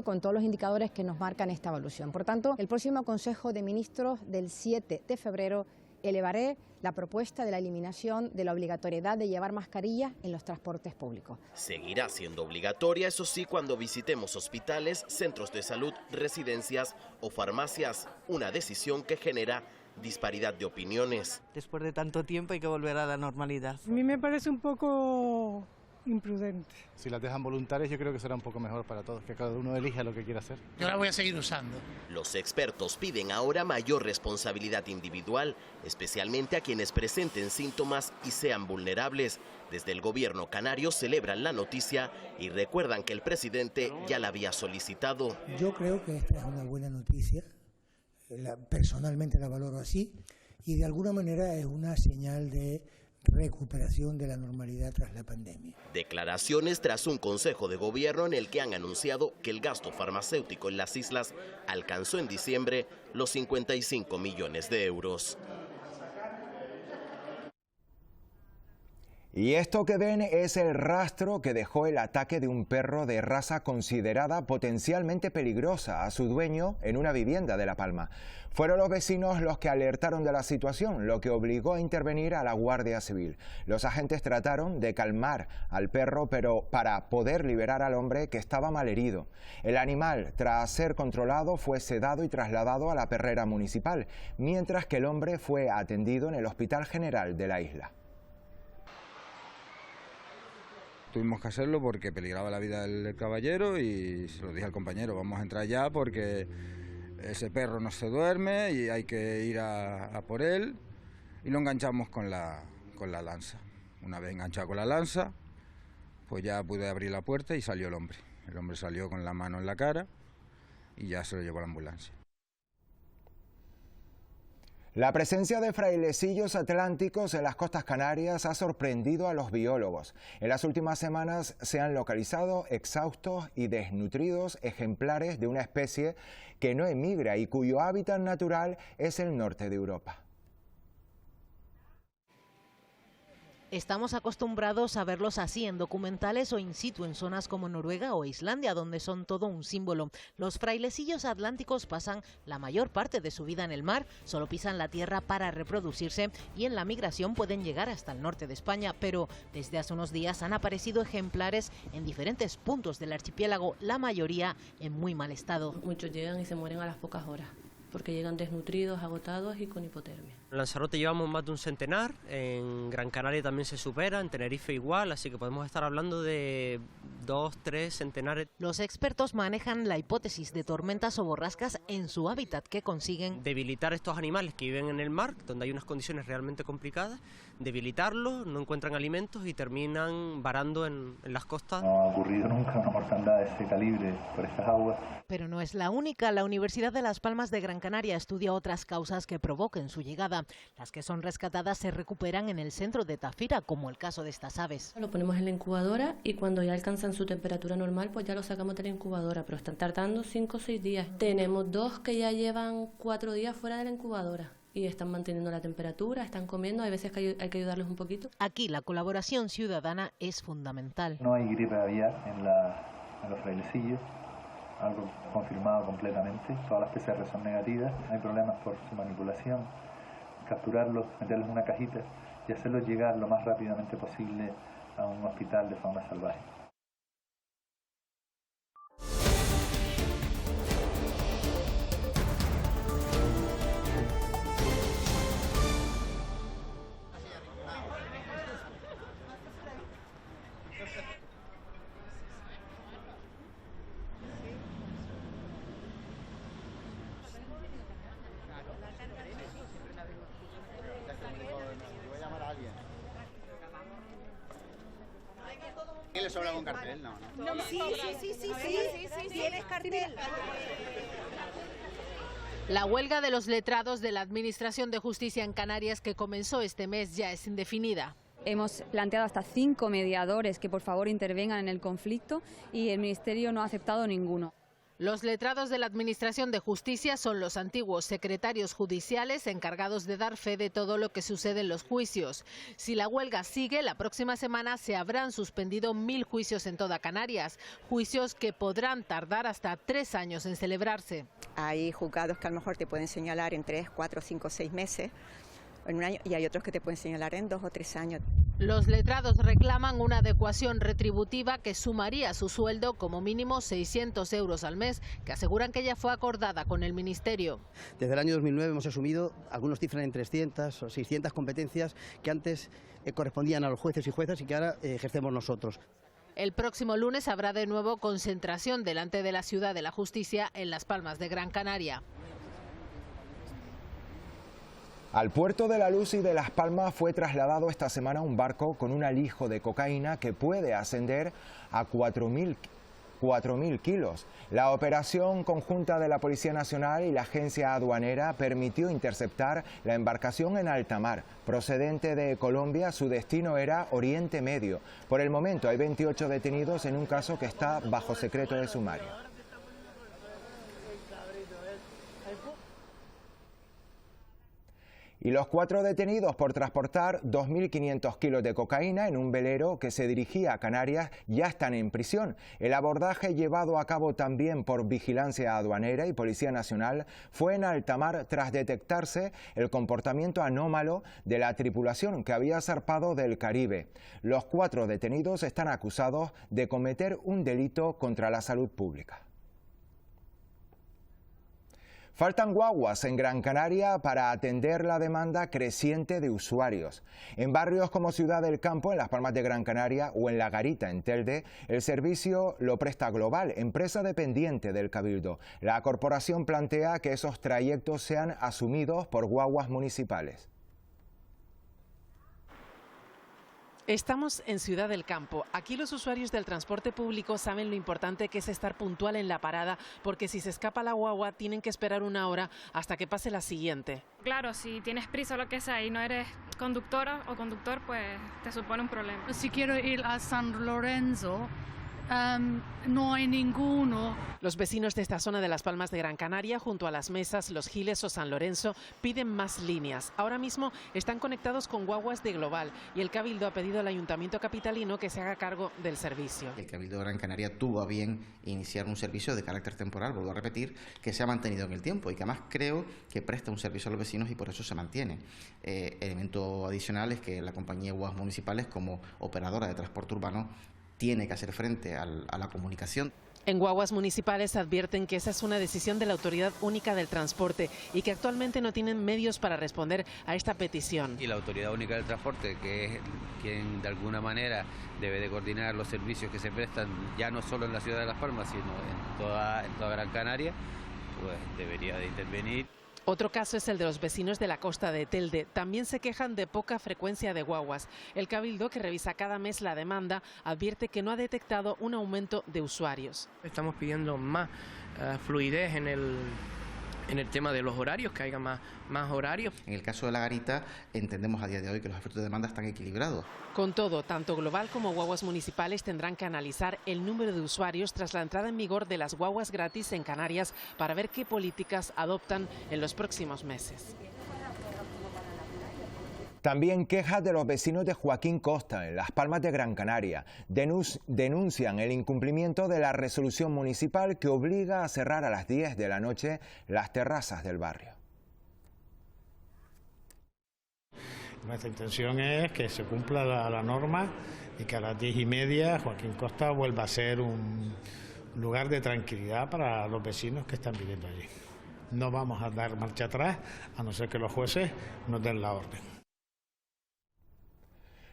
Speaker 12: con todos los indicadores que nos marcan esta evolución. Por tanto, el próximo Consejo de Ministros del 7 de febrero elevaré la propuesta de la eliminación de la obligatoriedad de llevar mascarillas en los transportes públicos.
Speaker 11: Seguirá siendo obligatoria, eso sí, cuando visitemos hospitales, centros de salud, residencias o farmacias, una decisión que genera disparidad de opiniones.
Speaker 13: Después de tanto tiempo hay que volver a la normalidad.
Speaker 14: A mí me parece un poco imprudente.
Speaker 26: Si las dejan voluntarias, yo creo que será un poco mejor para todos, que cada uno elija lo que quiera hacer.
Speaker 30: Yo la voy a seguir usando.
Speaker 11: Los expertos piden ahora mayor responsabilidad individual, especialmente a quienes presenten síntomas y sean vulnerables. Desde el gobierno canario celebran la noticia y recuerdan que el presidente ya la había solicitado.
Speaker 31: Yo creo que esta es una buena noticia, personalmente la valoro así, y de alguna manera es una señal de recuperación de la normalidad tras la pandemia.
Speaker 11: Declaraciones tras un consejo de gobierno en el que han anunciado que el gasto farmacéutico en las islas alcanzó en diciembre los 55 millones de euros.
Speaker 1: Y esto que ven es el rastro que dejó el ataque de un perro de raza considerada potencialmente peligrosa a su dueño en una vivienda de La Palma. Fueron los vecinos los que alertaron de la situación, lo que obligó a intervenir a la Guardia Civil. Los agentes trataron de calmar al perro, pero para poder liberar al hombre que estaba malherido. El animal, tras ser controlado, fue sedado y trasladado a la perrera municipal, mientras que el hombre fue atendido en el Hospital General de la isla.
Speaker 2: Tuvimos que hacerlo porque peligraba la vida del caballero y se lo dije al compañero, vamos a entrar ya porque ese perro no se duerme y hay que ir a por él. Y lo enganchamos con la lanza. Una vez enganchado con la lanza, pues ya pude abrir la puerta y salió el hombre. El hombre salió con la mano en la cara y ya se lo llevó a la ambulancia.
Speaker 1: La presencia de frailecillos atlánticos en las costas canarias ha sorprendido a los biólogos. En las últimas semanas se han localizado exhaustos y desnutridos ejemplares de una especie que no emigra y cuyo hábitat natural es el norte de Europa.
Speaker 3: Estamos acostumbrados a verlos así en documentales o in situ en zonas como Noruega o Islandia, donde son todo un símbolo. Los frailecillos atlánticos pasan la mayor parte de su vida en el mar, solo pisan la tierra para reproducirse y en la migración pueden llegar hasta el norte de España, pero desde hace unos días han aparecido ejemplares en diferentes puntos del archipiélago, la mayoría en muy mal estado.
Speaker 15: Muchos llegan y se mueren a las pocas horas, porque llegan desnutridos, agotados y con hipotermia.
Speaker 27: En Lanzarote llevamos más de un centenar, en Gran Canaria también se supera, en Tenerife igual, así que podemos estar hablando de 2, 3 centenares.
Speaker 3: Los expertos manejan la hipótesis de tormentas o borrascas en su hábitat que consiguen
Speaker 27: debilitar estos animales que viven en el mar, donde hay unas condiciones realmente complicadas, debilitarlos, no encuentran alimentos y terminan varando en las costas.
Speaker 16: No ha ocurrido nunca una mortandad de este calibre por estas aguas.
Speaker 3: Pero no es la única. La Universidad de Las Palmas de Gran Canaria estudia otras causas que provoquen su llegada. Las que son rescatadas se recuperan en el centro de Tafira, como el caso de estas aves.
Speaker 15: Lo ponemos en la incubadora y cuando ya alcanzan su temperatura normal, pues ya lo sacamos de la incubadora, pero están tardando 5 o 6 días. Tenemos 2 que ya llevan 4 días fuera de la incubadora y están manteniendo la temperatura, están comiendo, hay veces que hay que ayudarles un poquito.
Speaker 3: Aquí la colaboración ciudadana es fundamental.
Speaker 16: No hay gripe aviar en los frailecillos, algo confirmado completamente, todas las PCR son negativas, hay problemas por su manipulación, capturarlos, meterlos en una cajita y hacerlos llegar lo más rápidamente posible a un hospital de fauna salvaje.
Speaker 17: ¿Qué le sobra un cartel? No.
Speaker 18: Sí, tienes cartel.
Speaker 4: La huelga de los letrados de la Administración de Justicia en Canarias, que comenzó este mes, ya es indefinida.
Speaker 19: Hemos planteado hasta 5 mediadores que por favor intervengan en el conflicto y el Ministerio no ha aceptado ninguno.
Speaker 4: Los letrados de la Administración de Justicia son los antiguos secretarios judiciales encargados de dar fe de todo lo que sucede en los juicios. Si la huelga sigue, la próxima semana se habrán suspendido 1000 juicios en toda Canarias, juicios que podrán tardar hasta 3 años en celebrarse.
Speaker 20: Hay juzgados que a lo mejor te pueden señalar en 3, 4, 5, 6 meses, en un año, y hay otros que te pueden señalar en 2 o 3 años.
Speaker 4: Los letrados reclaman una adecuación retributiva que sumaría a su sueldo como mínimo 600 euros al mes, que aseguran que ya fue acordada con el Ministerio.
Speaker 23: Desde el año 2009 hemos asumido, algunos cifran en 300 o 600 competencias que antes correspondían a los jueces y juezas y que ahora ejercemos nosotros.
Speaker 4: El próximo lunes habrá de nuevo concentración delante de la Ciudad de la Justicia en Las Palmas de Gran Canaria.
Speaker 1: Al puerto de La Luz y de Las Palmas fue trasladado esta semana un barco con un alijo de cocaína que puede ascender a 4.000 kilos. La operación conjunta de la Policía Nacional y la Agencia Aduanera permitió interceptar la embarcación en alta mar. Procedente de Colombia, su destino era Oriente Medio. Por el momento hay 28 detenidos en un caso que está bajo secreto de sumario. Y los 4 detenidos por transportar 2.500 kilos de cocaína en un velero que se dirigía a Canarias ya están en prisión. El abordaje, llevado a cabo también por Vigilancia Aduanera y Policía Nacional, fue en alta mar tras detectarse el comportamiento anómalo de la tripulación que había zarpado del Caribe. Los 4 detenidos están acusados de cometer un delito contra la salud pública. Faltan guaguas en Gran Canaria para atender la demanda creciente de usuarios. En barrios como Ciudad del Campo, en Las Palmas de Gran Canaria, o en La Garita, en Telde, el servicio lo presta Global, empresa dependiente del Cabildo. La corporación plantea que esos trayectos sean asumidos por guaguas municipales.
Speaker 4: Estamos en Ciudad del Campo. Aquí los usuarios del transporte público saben lo importante que es estar puntual en la parada, porque si se escapa la guagua tienen que esperar una hora hasta que pase la siguiente.
Speaker 5: Claro, si tienes prisa o lo que sea y no eres conductora o conductor, pues te supone un problema.
Speaker 6: Si quiero ir a San Lorenzo, no hay ninguno.
Speaker 4: Los vecinos de esta zona de Las Palmas de Gran Canaria, junto a Las Mesas, Los Giles o San Lorenzo, piden más líneas. Ahora mismo están conectados con guaguas de Global y el Cabildo ha pedido al Ayuntamiento capitalino que se haga cargo del servicio.
Speaker 7: El Cabildo de Gran Canaria tuvo a bien iniciar un servicio de carácter temporal, vuelvo a repetir, que se ha mantenido en el tiempo y que además creo que presta un servicio a los vecinos y por eso se mantiene. Elemento adicional es que la compañía Guaguas Municipales, como operadora de transporte urbano, tiene que hacer frente a la comunicación.
Speaker 4: En Guaguas Municipales advierten que esa es una decisión de la Autoridad Única del Transporte y que actualmente no tienen medios para responder a esta petición.
Speaker 31: Y la Autoridad Única del Transporte, que es quien de alguna manera debe de coordinar los servicios que se prestan, ya no solo en la ciudad de Las Palmas, sino en toda Gran Canaria, pues debería de intervenir.
Speaker 4: Otro caso es el de los vecinos de la costa de Telde. También se quejan de poca frecuencia de guaguas. El Cabildo, que revisa cada mes la demanda, advierte que no ha detectado un aumento de usuarios.
Speaker 8: Estamos pidiendo más fluidez en el tema de los horarios, que haya más horarios.
Speaker 7: En el caso de La Garita, entendemos a día de hoy que los efectos de demanda están equilibrados.
Speaker 4: Con todo, tanto Global como guaguas municipales tendrán que analizar el número de usuarios tras la entrada en vigor de las guaguas gratis en Canarias para ver qué políticas adoptan en los próximos meses.
Speaker 1: También quejas de los vecinos de Joaquín Costa, en Las Palmas de Gran Canaria. Denuncian el incumplimiento de la resolución municipal que obliga a cerrar a las 10 de la noche las terrazas del barrio.
Speaker 21: Nuestra intención es que se cumpla la norma y que a las 10:30 Joaquín Costa vuelva a ser un lugar de tranquilidad para los vecinos que están viviendo allí. No vamos a dar marcha atrás, a no ser que los jueces nos den la orden.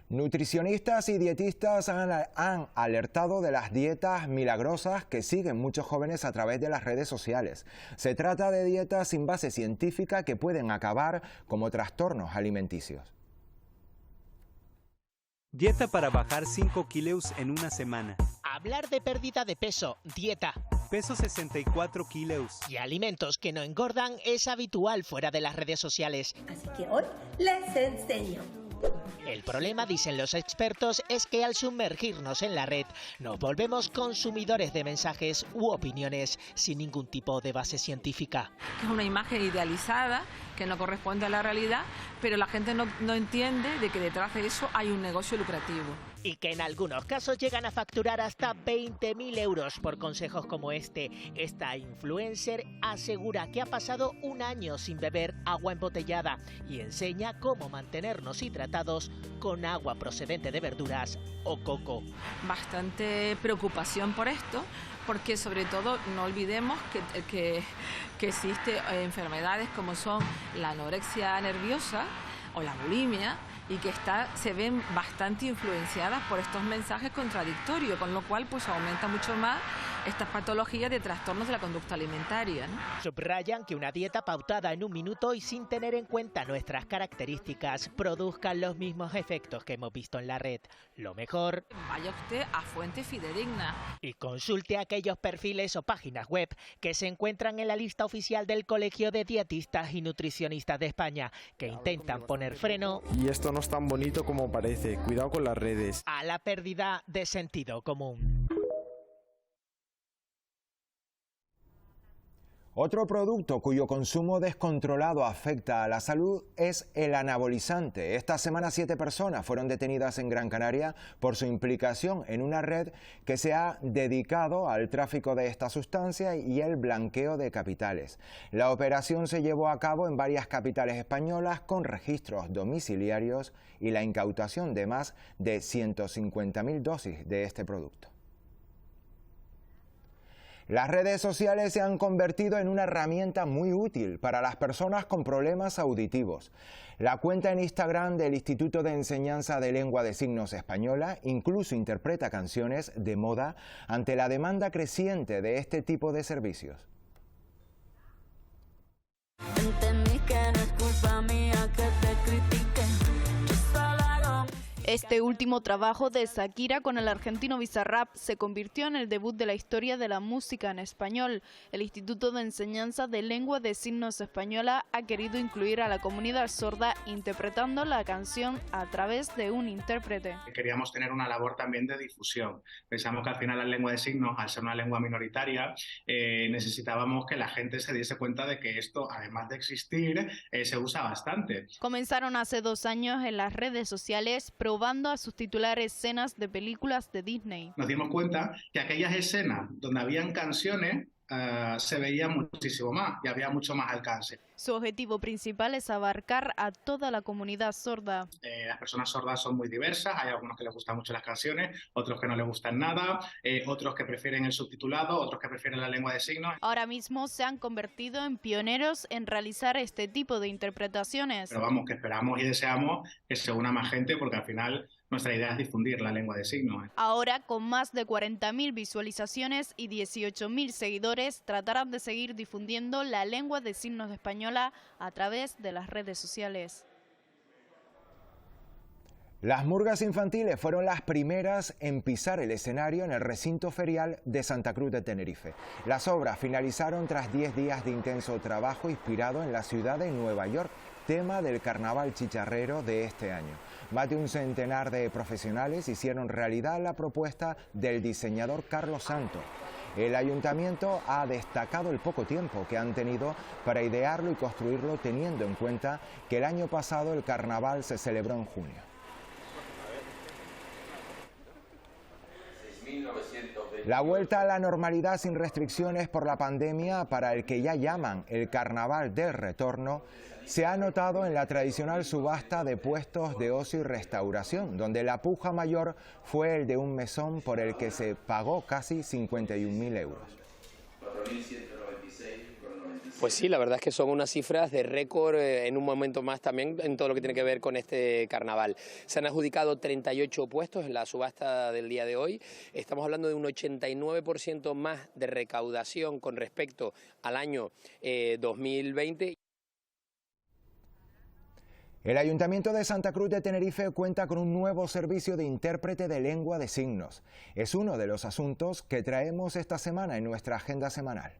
Speaker 1: Nutricionistas y dietistas han alertado de las dietas milagrosas que siguen muchos jóvenes a través de las redes sociales. Se trata de dietas sin base científica que pueden acabar como trastornos alimenticios.
Speaker 22: Dieta para bajar 5 kilos en una semana.
Speaker 24: Hablar de pérdida de peso, dieta.
Speaker 22: Peso 64 kilos.
Speaker 24: Y alimentos que no engordan es habitual fuera de las redes sociales.
Speaker 25: Así que hoy les enseño.
Speaker 24: El problema, dicen los expertos, es que al sumergirnos en la red nos volvemos consumidores de mensajes u opiniones sin ningún tipo de base científica.
Speaker 28: Es una imagen idealizada que no corresponde a la realidad, pero la gente no entiende de que detrás de eso hay un negocio lucrativo.
Speaker 24: Y que en algunos casos llegan a facturar hasta 20.000 euros por consejos como este. Esta influencer asegura que ha pasado un año sin beber agua embotellada y enseña cómo mantenernos hidratados con agua procedente de verduras o coco.
Speaker 28: Bastante preocupación por esto, porque sobre todo no olvidemos que existen enfermedades como son la anorexia nerviosa o la bulimia, y que se ven bastante influenciadas por estos mensajes contradictorios, con lo cual pues aumenta mucho más estas patologías de trastornos de la conducta alimentaria, ¿no?
Speaker 24: Subrayan que una dieta pautada en un minuto y sin tener en cuenta nuestras características produzcan los mismos efectos que hemos visto en la red. Lo mejor,
Speaker 28: vaya usted a fuente fidedigna
Speaker 24: y consulte aquellos perfiles o páginas web que se encuentran en la lista oficial del Colegio de Dietistas y Nutricionistas de España, que intentan poner freno.
Speaker 29: Y esto no es tan bonito como parece. Cuidado con las redes.
Speaker 24: A la pérdida de sentido común.
Speaker 1: Otro producto cuyo consumo descontrolado afecta a la salud es el anabolizante. Esta semana 7 personas fueron detenidas en Gran Canaria por su implicación en una red que se ha dedicado al tráfico de esta sustancia y el blanqueo de capitales. La operación se llevó a cabo en varias capitales españolas con registros domiciliarios y la incautación de más de 150.000 dosis de este producto. Las redes sociales se han convertido en una herramienta muy útil para las personas con problemas auditivos. La cuenta en Instagram del Instituto de Enseñanza de Lengua de Signos Española incluso interpreta canciones de moda ante la demanda creciente de este tipo de servicios.
Speaker 2: Entendí que no es culpa mía que te critiquen.
Speaker 9: Este último trabajo de Shakira con el argentino Bizarrap se convirtió en el debut de la historia de la música en español. El Instituto de Enseñanza de Lengua de Signos Española ha querido incluir a la comunidad sorda interpretando la canción a través de un intérprete.
Speaker 10: Queríamos tener una labor también de difusión. Pensamos que al final la lengua de signos, al ser una lengua minoritaria, necesitábamos que la gente se diese cuenta de que esto, además de existir, se usa bastante.
Speaker 9: Comenzaron hace 2 años en las redes sociales probando a subtitular escenas de películas de Disney.
Speaker 10: Nos dimos cuenta que aquellas escenas donde habían canciones se veían muchísimo más y había mucho más alcance.
Speaker 9: Su objetivo principal es abarcar a toda la comunidad sorda.
Speaker 10: Las personas sordas son muy diversas, hay algunos que les gustan mucho las canciones, otros que no les gustan nada, otros que prefieren el subtitulado, otros que prefieren la lengua de signos.
Speaker 9: Ahora mismo se han convertido en pioneros en realizar este tipo de interpretaciones.
Speaker 10: Pero vamos, que esperamos y deseamos que se una más gente porque al final nuestra idea es difundir la lengua de signos.
Speaker 9: Ahora, con más de 40.000 visualizaciones y 18.000 seguidores, tratarán de seguir difundiendo la lengua de signos española a través de las redes sociales.
Speaker 1: Las murgas infantiles fueron las primeras en pisar el escenario en el recinto ferial de Santa Cruz de Tenerife. Las obras finalizaron tras 10 días de intenso trabajo inspirado en la ciudad de Nueva York, tema del carnaval chicharrero de este año. Más de un centenar de profesionales hicieron realidad la propuesta del diseñador Carlos Santos. El ayuntamiento ha destacado el poco tiempo que han tenido para idearlo y construirlo, teniendo en cuenta que el año pasado el carnaval se celebró en junio. La vuelta a la normalidad sin restricciones por la pandemia, para el que ya llaman el Carnaval del Retorno, se ha notado en la tradicional subasta de puestos de ocio y restauración, donde la puja mayor fue el de un mesón por el que se pagó casi 51.000 euros.
Speaker 11: Pues sí, la verdad es que son unas cifras de récord en un momento más también en todo lo que tiene que ver con este carnaval. Se han adjudicado 38 puestos en la subasta del día de hoy. Estamos hablando de un 89% más de recaudación con respecto al año 2020.
Speaker 1: El Ayuntamiento de Santa Cruz de Tenerife cuenta con un nuevo servicio de intérprete de lengua de signos. Es uno de los asuntos que traemos esta semana en nuestra agenda semanal.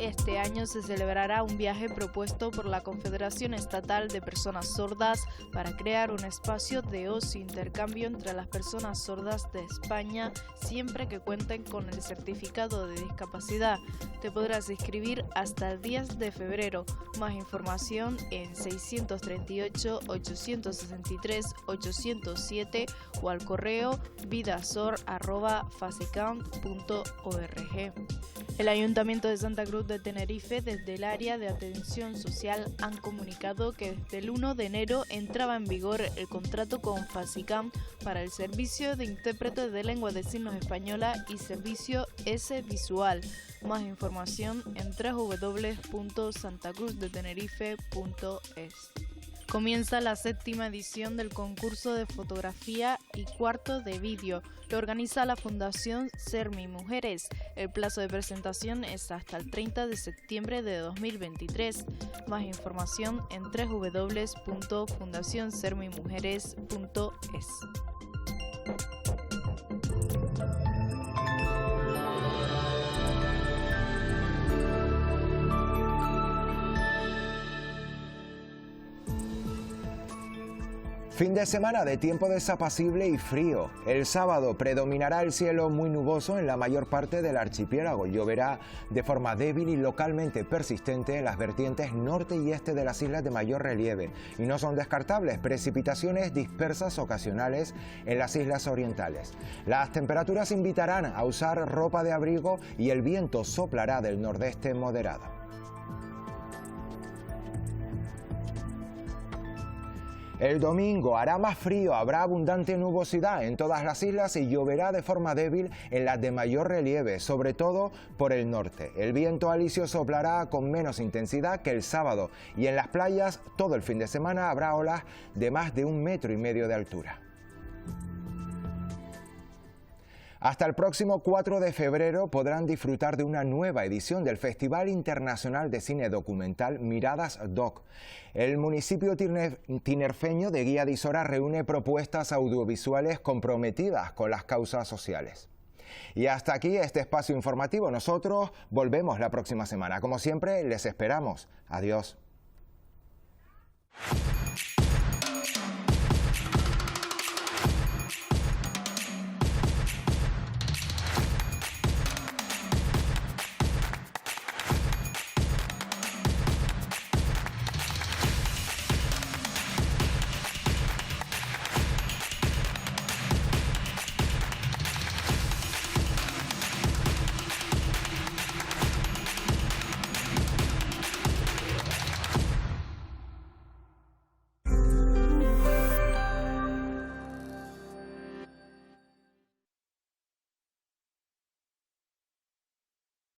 Speaker 9: Este año se celebrará un viaje propuesto por la Confederación Estatal de Personas Sordas para crear un espacio de ocio e intercambio entre las personas sordas de España, siempre que cuenten con el certificado de discapacidad. Te podrás inscribir hasta el 10 de febrero. Más información en 638-863-807 o al correo vidasor@facicam.org. El Ayuntamiento de Santa Cruz de Tenerife, desde el área de atención social, han comunicado que desde el 1 de enero entraba en vigor el contrato con Facicam para el servicio de intérprete de lengua de signos española y servicio S Visual. Más información en www.santacruzdetenerife.es. Comienza la 7ª edición del concurso de fotografía y cuarto de vídeo. Lo organiza la Fundación Ser Mi Mujeres. El plazo de presentación es hasta el 30 de septiembre de 2023. Más información en www.fundacionsermimujeres.es.
Speaker 1: Fin de semana de tiempo desapacible y frío. El sábado predominará el cielo muy nuboso en la mayor parte del archipiélago. Lloverá de forma débil y localmente persistente en las vertientes norte y este de las islas de mayor relieve. Y no son descartables precipitaciones dispersas ocasionales en las islas orientales. Las temperaturas invitarán a usar ropa de abrigo y el viento soplará del nordeste moderado. El domingo hará más frío, habrá abundante nubosidad en todas las islas y lloverá de forma débil en las de mayor relieve, sobre todo por el norte. El viento alisio soplará con menos intensidad que el sábado y en las playas todo el fin de semana habrá olas de más de 1,5 metros de altura. Hasta el próximo 4 de febrero podrán disfrutar de una nueva edición del Festival Internacional de Cine Documental Miradas Doc. El municipio tinerfeño de Guía de Isora reúne propuestas audiovisuales comprometidas con las causas sociales. Y hasta aquí este espacio informativo. Nosotros volvemos la próxima semana. Como siempre, les esperamos. Adiós.